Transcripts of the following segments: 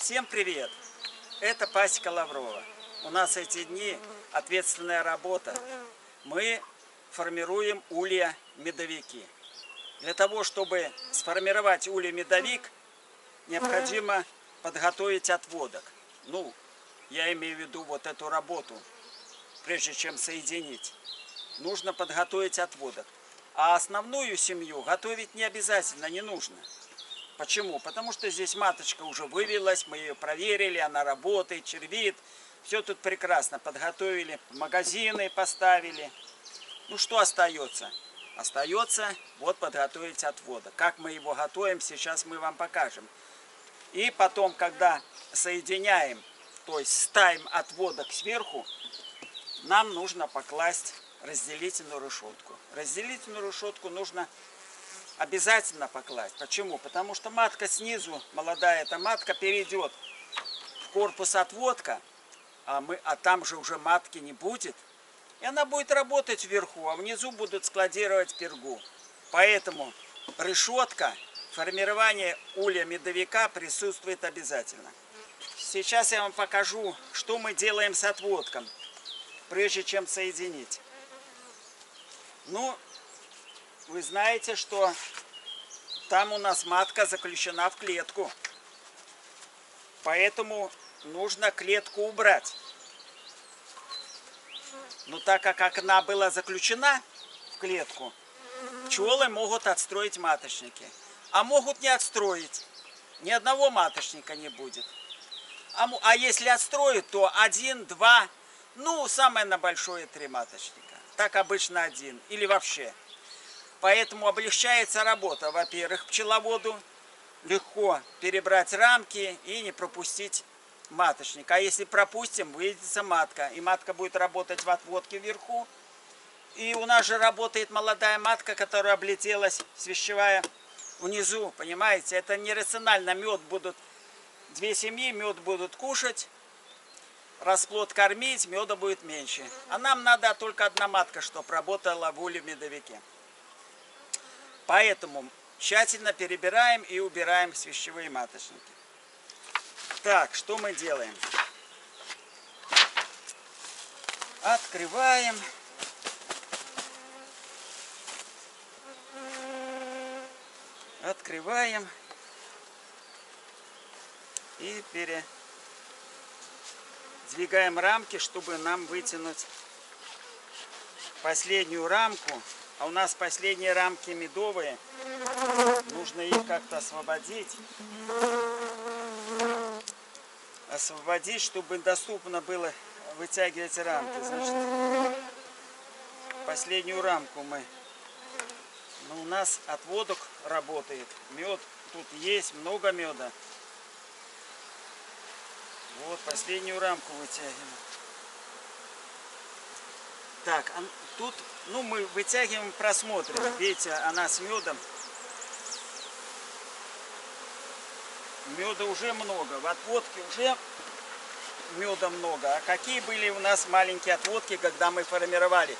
Всем привет! Это пасека Лаврова. У нас эти дни ответственная работа. Мы формируем улья-медовики. Для того, чтобы сформировать улья-медовик, необходимо подготовить отводок. Я имею в виду вот эту работу. Прежде чем соединить, нужно подготовить отводок. А основную семью готовить не обязательно, не нужно. Почему? Потому что здесь маточка уже вывелась, мы ее проверили, она работает, червит. Все тут прекрасно подготовили, магазины поставили. Что остается? Остается вот подготовить отводок. Как мы его готовим, сейчас мы вам покажем. И потом, когда соединяем, то есть ставим отводок сверху, нам нужно покласть разделительную решетку. Разделительную решетку нужно обязательно покласть. Почему? Потому что матка снизу, молодая эта матка, перейдет в корпус отводка, а там же уже матки не будет. И она будет работать вверху, а внизу будут складировать пергу. Поэтому решетка, формирование улья-медовика присутствует обязательно. Сейчас я вам покажу, что мы делаем с отводком, прежде чем соединить. Вы знаете, что там у нас матка заключена в клетку. Поэтому нужно клетку убрать. Так как она была заключена в клетку, пчелы могут отстроить маточники. А могут не отстроить. Ни одного маточника не будет. А если отстроят, то 1, 2, самое на большое 3 маточника. Так обычно 1 или вообще. Поэтому облегчается работа. Во-первых, пчеловоду легко перебрать рамки и не пропустить маточник. А если пропустим, выведется матка. И матка будет работать в отводке вверху. И у нас же работает молодая матка, которая облетелась, свящевая внизу. Понимаете, это нерационально. Мед будут, 2 семьи мед будут кушать, расплод кормить, меда будет меньше. А нам надо только 1 матка, чтобы работала в улье-медовике. Поэтому тщательно перебираем и убираем свящевые маточники. Так, что мы делаем? Открываем. Открываем. И передвигаем рамки, чтобы нам вытянуть последнюю рамку. А у нас последние рамки медовые. Нужно их как-то освободить. Освободить, чтобы доступно было вытягивать рамки. Значит, последнюю рамку мы. У нас отводок работает. Мед тут есть, много меда. Вот, последнюю рамку вытягиваем. Так, тут, мы вытягиваем, просмотрим. Видите, она с медом. Меда уже много. В отводке уже меда много. А какие были у нас маленькие отводки, когда мы формировали?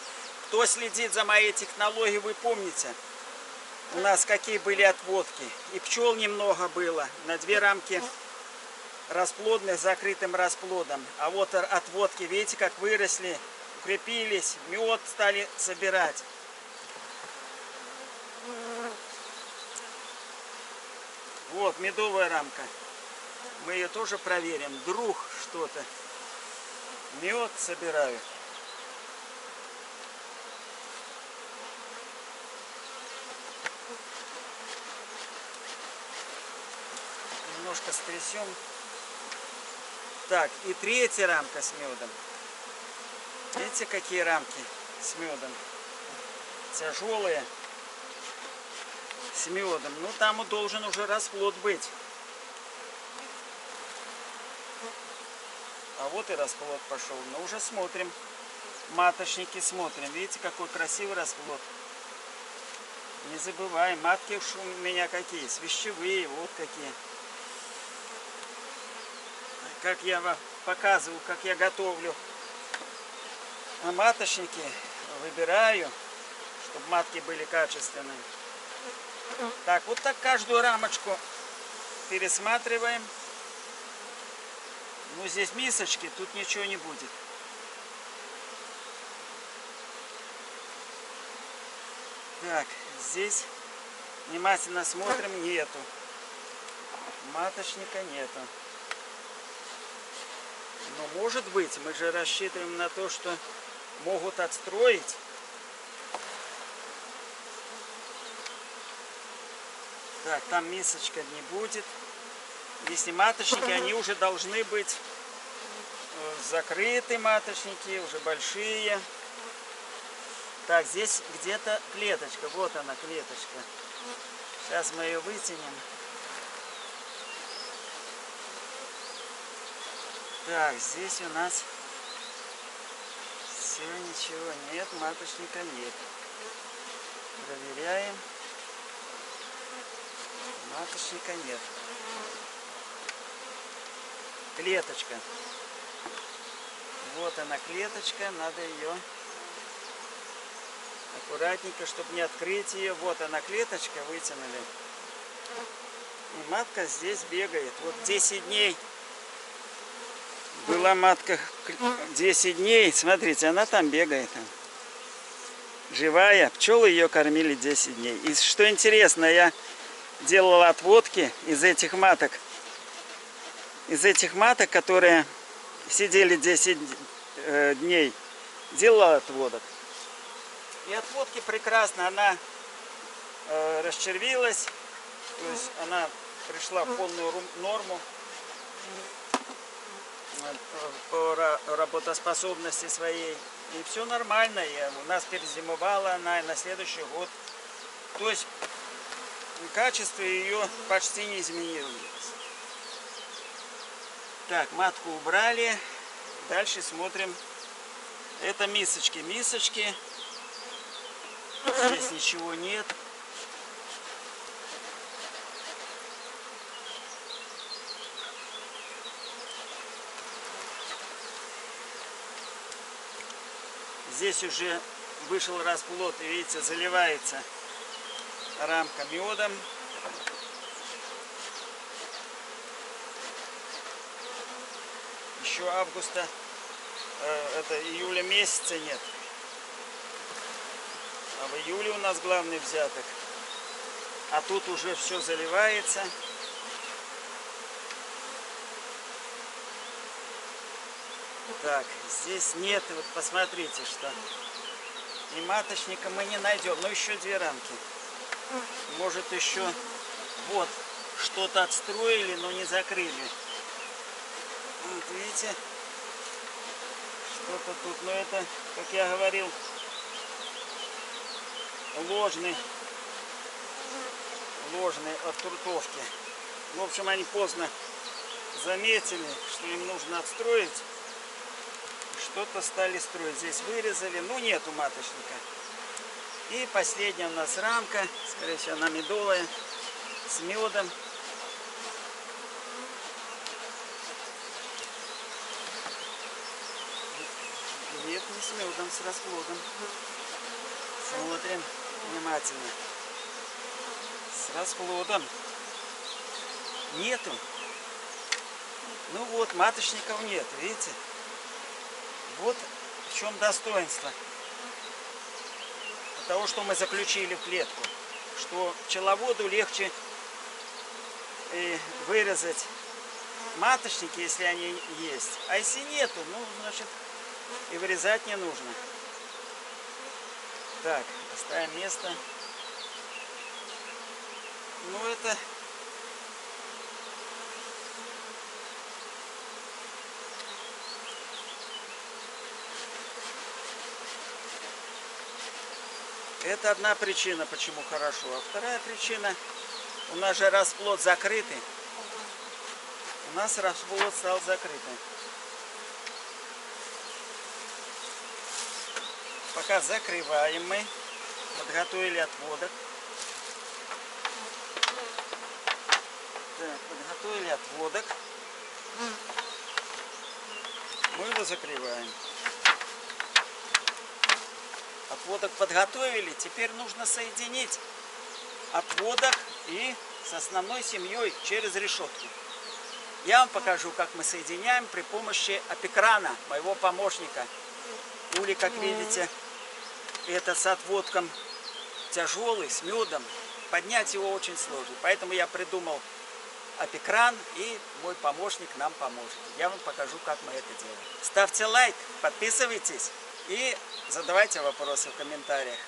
Кто следит за моей технологией, вы помните, у нас какие были отводки. И пчел немного было. На 2 рамки расплодных с закрытым расплодом. А вот отводки, видите, как выросли. Укрепились, мед стали собирать. Вот медовая рамка. Мы ее тоже проверим. Вдруг что-то. Мед собираю. Немножко стрясем. Так, и 3-я рамка с медом. Видите, какие рамки с медом? Тяжелые. С медом. Там должен уже расплод быть. А вот и расплод пошел. Уже смотрим. Маточники смотрим. Видите, какой красивый расплод. Не забываем. Матки уж у меня какие. Свящевые. Вот какие. Как я вам показываю, как я готовлю маточники, выбираю, чтобы матки были качественные. Так, вот так каждую рамочку пересматриваем. Ну, здесь мисочки, тут ничего не будет. Так, здесь внимательно смотрим, нету. Маточника нету. Но может быть, мы же рассчитываем на то, что могут отстроить. Так, там мисочка не будет. Если маточники, они уже должны быть закрыты, маточники, уже большие. Так, здесь где-то клеточка. Вот она, клеточка. Сейчас мы ее вытянем. Так, здесь у нас все, ничего нет, маточника нет. Проверяем. Маточника нет. Клеточка. Вот она, клеточка, надо ее аккуратненько, чтобы не открыть ее. Вот она, клеточка, вытянули. И матка здесь бегает. Вот 10 дней. Была матка 10 дней. Смотрите, она там бегает. Живая. Пчелы ее кормили 10 дней. И что интересно, я делал отводки из этих маток. Из этих маток, которые сидели 10 дней. Делал отводок. И отводки прекрасно. Она расчервилась. То есть она пришла в полную норму по работоспособности своей. И все нормально. И у нас перезимовала она и на следующий год. То есть качество ее почти не изменилось. Так, матку убрали. Дальше смотрим. Это мисочки. Мисочки. Здесь ничего нет. Здесь уже вышел расплод, и видите, заливается рамка медом. Еще августа, это июля месяца нет. А в июле у нас главный взяток. А тут уже все заливается. Так, здесь нет, вот посмотрите, что и маточника мы не найдем, но еще 2 рамки. Может еще вот что-то отстроили, но не закрыли. Вот видите, что-то тут, но это, как я говорил, ложный от трутовки. В общем, они поздно заметили, что им нужно отстроить. Что-то стали строить. Здесь вырезали, но нету маточника. И последняя у нас рамка, скорее всего, она медовая, с медом. Нет, не с медом, с расплодом. Смотрим внимательно. С расплодом. Нету. Ну вот, маточников нет, видите? Вот в чем достоинство того, что мы заключили в клетку. Что пчеловоду легче вырезать маточники, если они есть. А если нету, ну, значит, и вырезать не нужно. Так, оставим место. Ну, это... Это одна причина, почему хорошо. А вторая причина, у нас же расплод закрытый. У нас расплод стал закрытым. Пока закрываем мы. Подготовили отводок. Так, подготовили отводок. Мы его закрываем. Отводок подготовили, теперь нужно соединить отводок и с основной семьей через решетку. Я вам покажу, как мы соединяем при помощи апикрана, моего помощника. Улей, как видите, это с отводком тяжелый, с медом. Поднять его очень сложно. Поэтому я придумал апикран, и мой помощник нам поможет. Я вам покажу, как мы это делаем. Ставьте лайк, подписывайтесь и задавайте вопросы в комментариях.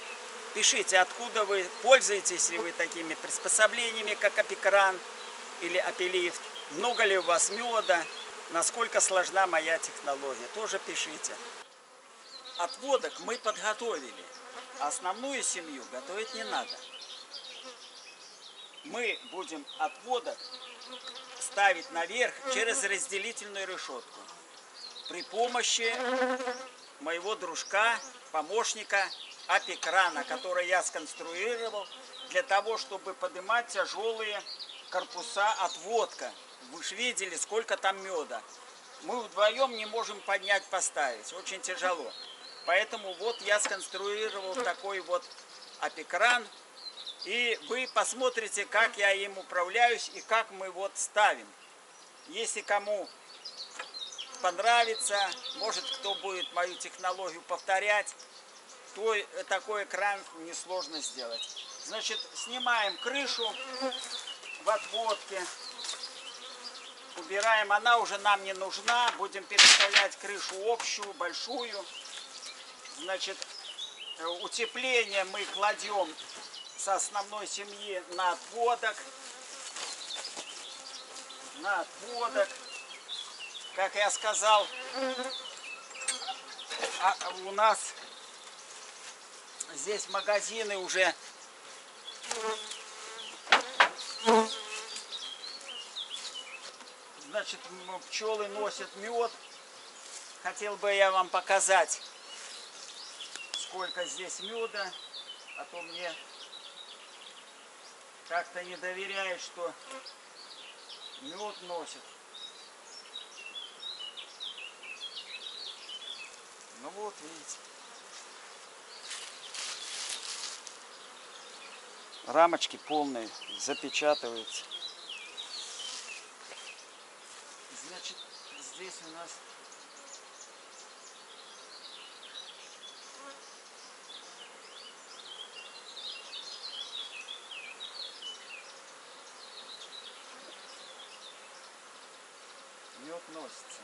Пишите, откуда вы, пользуетесь ли вы такими приспособлениями, как апикран или апилифт. Много ли у вас меда, насколько сложна моя технология. Тоже пишите. Отводок мы подготовили. Основную семью готовить не надо. Мы будем отводок ставить наверх через разделительную решетку при помощи моего дружка, помощника апикрана, который я сконструировал для того, чтобы поднимать тяжелые корпуса отводка. Вы же видели, сколько там меда. Мы вдвоем не можем поднять, поставить. Очень тяжело. Поэтому вот я сконструировал такой вот апикран. И вы посмотрите, как я им управляюсь и как мы вот ставим. Если кому понравится, может кто будет мою технологию повторять, то такой экран несложно сделать. Значит, снимаем крышу в отводке. Убираем, она уже нам не нужна. Будем переставлять крышу общую, большую. Значит, утепление мы кладем с основной семьи на отводок. На отводок. Как я сказал, у нас здесь магазины уже значит, пчелы носят мед. Хотел бы я вам показать, сколько здесь меда, а то мне как-то не доверяют, что мед носит. Ну вот, видите. Рамочки полные, запечатываются. Значит, здесь у нас мед носится.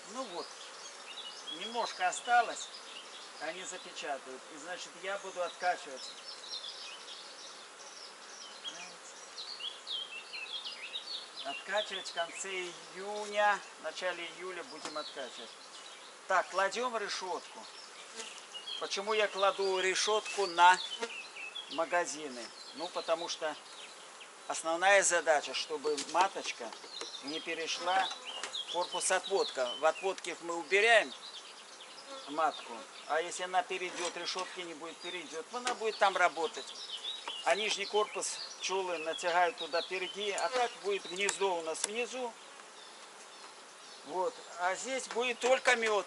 Ну вот, немножко осталось, они запечатают. И значит, я буду откачивать. Откачивать в конце июня, в начале июля будем откачивать. Так, кладем решетку. Почему я кладу решетку на магазины? Ну, потому что основная задача, чтобы маточка не перешла в корпус отводка. В отводке мы убираем матку, а если она перейдет, решетки не будет, перейдет, она будет там работать. А нижний корпус пчелы натягают туда перги, а так будет гнездо у нас внизу. Вот. А здесь будет только мед.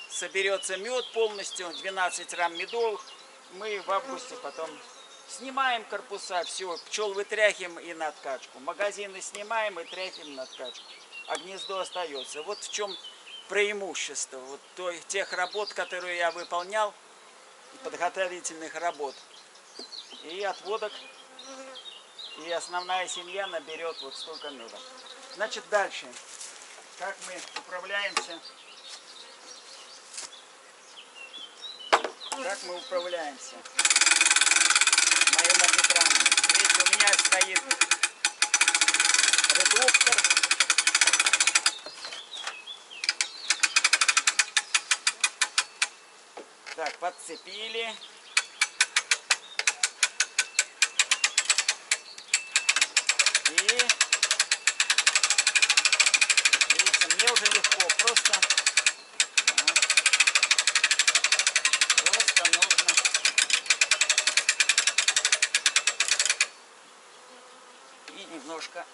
Соберется мед полностью, 12 рам медовых. Мы в августе потом снимаем корпуса, все, пчел вытряхиваем и на откачку. Магазины снимаем и тряхиваем на откачку. А гнездо остается. Вот в чем преимущество вот тех работ, которые я выполнял, подготовительных работ. И отводок, и основная семья наберет вот столько меда. Значит, дальше. Как мы управляемся? Как мы управляемся? Моим апикраном. Видите, у меня стоит редуктор. Так, подцепили. И видите, мне уже легко, просто нужно и немножко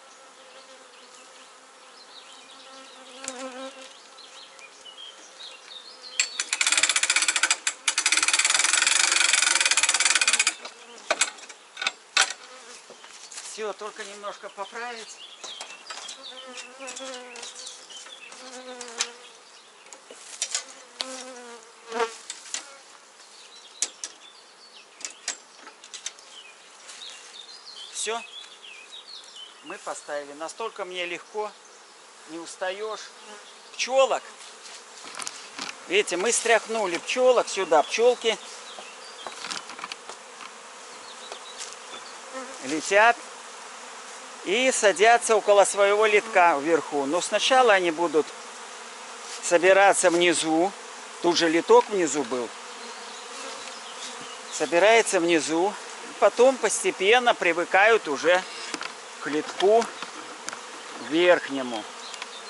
Все, только немножко поправить. Все, мы поставили. Настолько мне легко, не устаешь. Пчелок. Видите, мы стряхнули пчелок сюда. Пчелки летят и садятся около своего литка вверху. Но сначала они будут собираться внизу. Тут же литок внизу был. Собирается внизу. Потом постепенно привыкают уже к литку верхнему.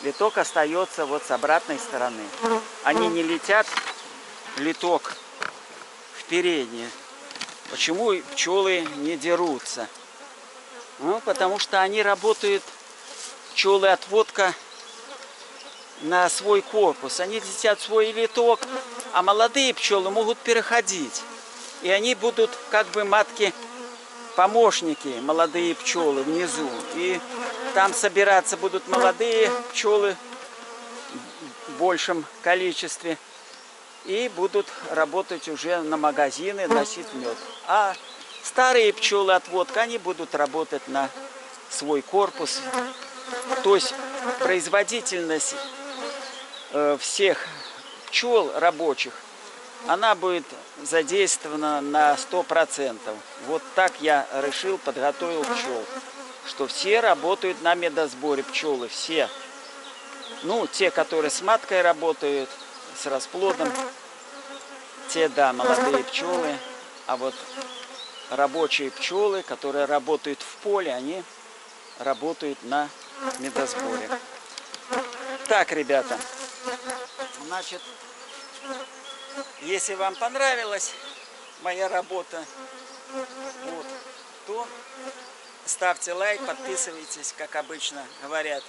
Литок остается вот с обратной стороны. Они не летят литок в переднее. Почему пчелы не дерутся? Ну, потому что они работают, пчелы, отводка на свой корпус. Они летят в свой литок, а молодые пчелы могут переходить. И они будут как бы матки-помощники, молодые пчелы внизу. И там собираться будут молодые пчелы в большем количестве. И будут работать уже на магазины, носить мед. А старые пчелы отводка, они будут работать на свой корпус. То есть производительность всех пчел рабочих, она будет задействована на 100%. Вот так я решил, подготовил пчел, что все работают на медосборе, пчелы, все. Ну, те, которые с маткой работают, с расплодом, те, да, молодые пчелы. А вот рабочие пчелы, которые работают в поле, они работают на медосборе. Так, ребята, значит, если вам понравилась моя работа, вот, то ставьте лайк, подписывайтесь, как обычно говорят.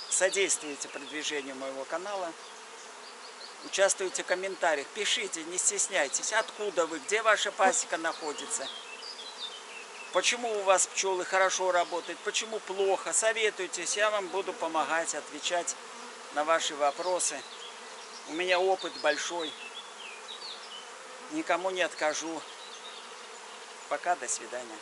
Содействуйте продвижению моего канала. Участвуйте в комментариях, пишите, не стесняйтесь, откуда вы, где ваша пасека находится. Почему у вас пчелы хорошо работают, почему плохо, советуйтесь, я вам буду помогать, отвечать на ваши вопросы. У меня опыт большой, никому не откажу. Пока, до свидания.